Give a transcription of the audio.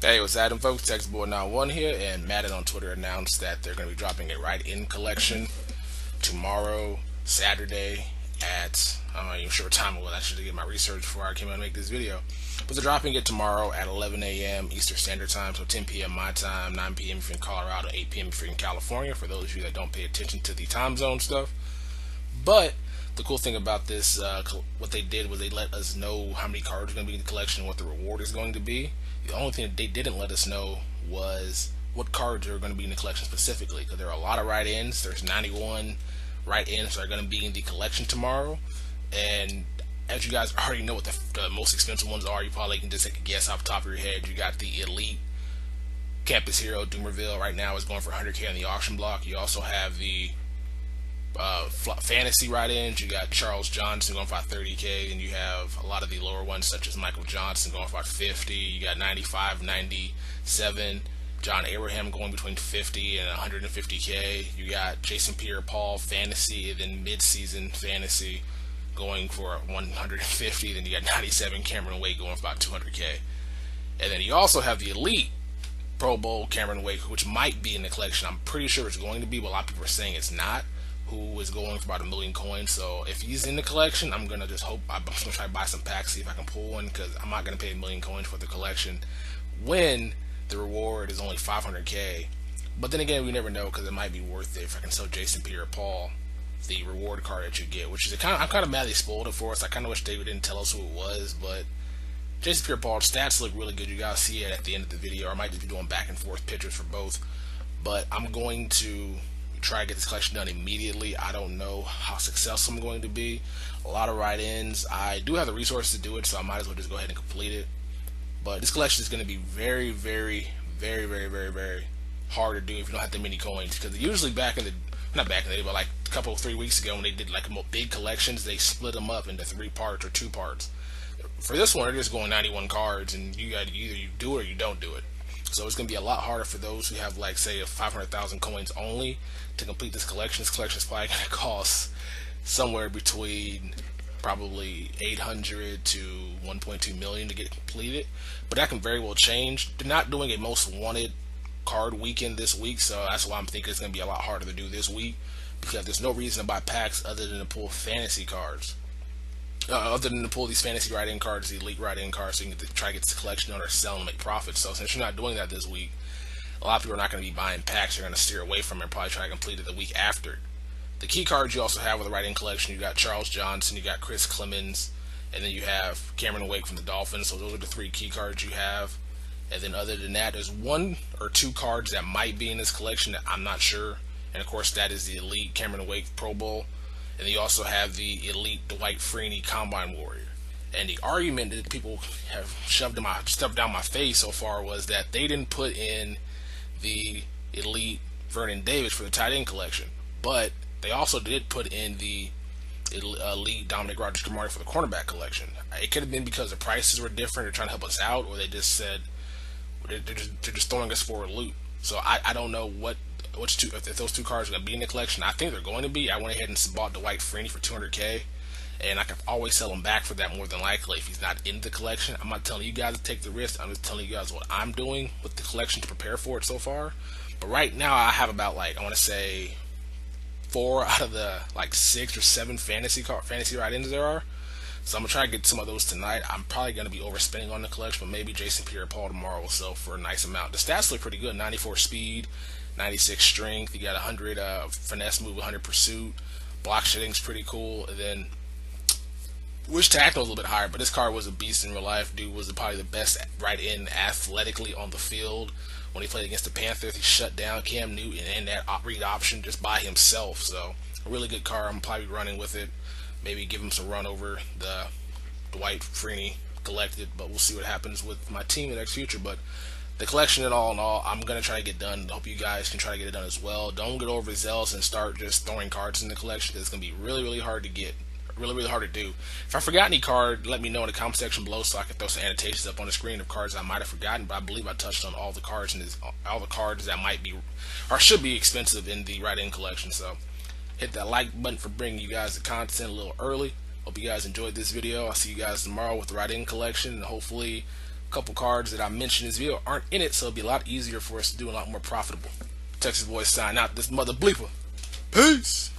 Hey, what's happening, folks? TextBoy91 here, and Madden on Twitter announced that they're going to be dropping a write-in collection tomorrow, Saturday, at I'm not even sure what time it was. I should get my research before I came out and make this video. But they're dropping it tomorrow at 11 a.m. Eastern Standard Time, so 10 p.m. my time, 9 p.m. if you're in Colorado, 8 p.m. if you're in California. For those of you that don't pay attention to the time zone stuff, but the cool thing about this, what they did was they let us know how many cards are going to be in the collection, what the reward is going to be. The only thing that they didn't let us know was what cards are going to be in the collection specifically, because there are a lot of write-ins. There's 91 write-ins that are going to be in the collection tomorrow, and as you guys already know what the most expensive ones are, you probably can just take a guess off the top of your head. You got the Elite Campus Hero Dumervil right now is going for 100K on the auction block. You also have the fantasy write-ins. You got Charles Johnson going for about 30K, and you have a lot of the lower ones such as Michael Johnson going for about 50. You got 95, 97. John Abraham going between 50 and 150K. You got Jason Pierre-Paul fantasy, and then mid-season fantasy going for 150. Then you got 97 Cameron Wake going for about 200K. And then you also have the Elite Pro Bowl Cameron Wake, which might be in the collection. I'm pretty sure it's going to be, but a lot of people are saying it's not, who is going for about 1 million coins. So if he's in the collection, I'm gonna just hope I'm gonna try to buy some packs, see if I can pull one, because I'm not gonna pay 1 million coins for the collection when the reward is only 500K. But then again, we never know, because it might be worth it if I can sell Jason Pierre-Paul the reward card that you get, which is I'm kind of mad they spoiled it for us. I kind of wish they didn't tell us who it was, but Jason Pierre-Paul's stats look really good. You guys see it at the end of the video. I might just be doing back and forth pictures for both, but I'm going to try to get this collection done immediately. I don't know how successful I'm going to be. A lot of write-ins. I do have the resources to do it, so I might as well just go ahead and complete it. But this collection is going to be very, very, very, very, very, very hard to do if you don't have that many coins. Because usually not back in the day, but like a couple, 3 weeks ago when they did like big collections, they split them up into 3 parts or 2 parts. For this one, they're just going 91 cards, and you got either you do it or you don't do it. So it's going to be a lot harder for those who have, like, say, 500,000 coins only to complete this collection. This collection is probably going to cost somewhere between probably 800 to 1.2 million to get completed. But that can very well change. They're not doing a most wanted card weekend this week, so that's why I'm thinking it's going to be a lot harder to do this week, because there's no reason to buy packs other than to pull fantasy cards. Other than to pull these fantasy write-in cards, the elite write-in cards, so you can try to get this collection on or sell and make profits. So since you're not doing that this week, a lot of people are not going to be buying packs. They're going to steer away from it and probably try to complete it the week after. The key cards you also have with the write-in collection, you got Charles Johnson, you got Chris Clemons, and then you have Cameron Wake from the Dolphins. So those are the 3 key cards you have. And then other than that, there's 1 or 2 cards that might be in this collection that I'm not sure. And of course, that is the Elite Cameron Wake Pro Bowl. And you also have the Elite Dwight Freeney Combine Warrior. And the argument that people have shoved down my face so far was that they didn't put in the Elite Vernon Davis for the tight end collection, but they also did put in the Elite Dominic Rodgers-Cromartie for the cornerback collection. It could have been because the prices were different, they're trying to help us out, or they just said they're just throwing us for a loop. So I don't know if those 2 cards are going to be in the collection. I think they're going to be. I went ahead and bought Dwight Freeney for 200K, and I can always sell him back for that more than likely if he's not in the collection. I'm not telling you guys to take the risk. I'm just telling you guys what I'm doing with the collection to prepare for it so far. But right now I have about, like, I want to say 4 out of the 6 or 7 fantasy write-ins there are. So I'm going to try to get some of those tonight. I'm probably going to be overspending on the collection, but maybe Jason Pierre-Paul tomorrow will sell for a nice amount. The stats look pretty good. 94 speed, 96 strength. You got 100 finesse move, 100 pursuit. Block shedding's pretty cool. And then wish tackle was a little bit higher, but this card was a beast in real life. Dude was probably the best write-in athletically on the field. When he played against the Panthers, he shut down Cam Newton and that read option just by himself. So a really good card. I'm probably running with it. Maybe give him some run over the Dwight Freeney collected, but we'll see what happens with my team in the next future. But the collection in all, I'm going to try to get done. I hope you guys can try to get it done as well. Don't get overzealous and start just throwing cards in the collection. It's going to be really, really hard to get. Really, really hard to do. If I forgot any card, let me know in the comment section below so I can throw some annotations up on the screen of cards I might have forgotten. But I believe I touched on all the cards that might be or should be expensive in the write-in collection. So hit that like button for bringing you guys the content a little early. Hope you guys enjoyed this video. I'll see you guys tomorrow with the write-in collection, and hopefully couple cards that I mentioned in this video aren't in it, so it'll be a lot easier for us to do, a lot more profitable. Texas boys sign out, this mother bleeper. Peace.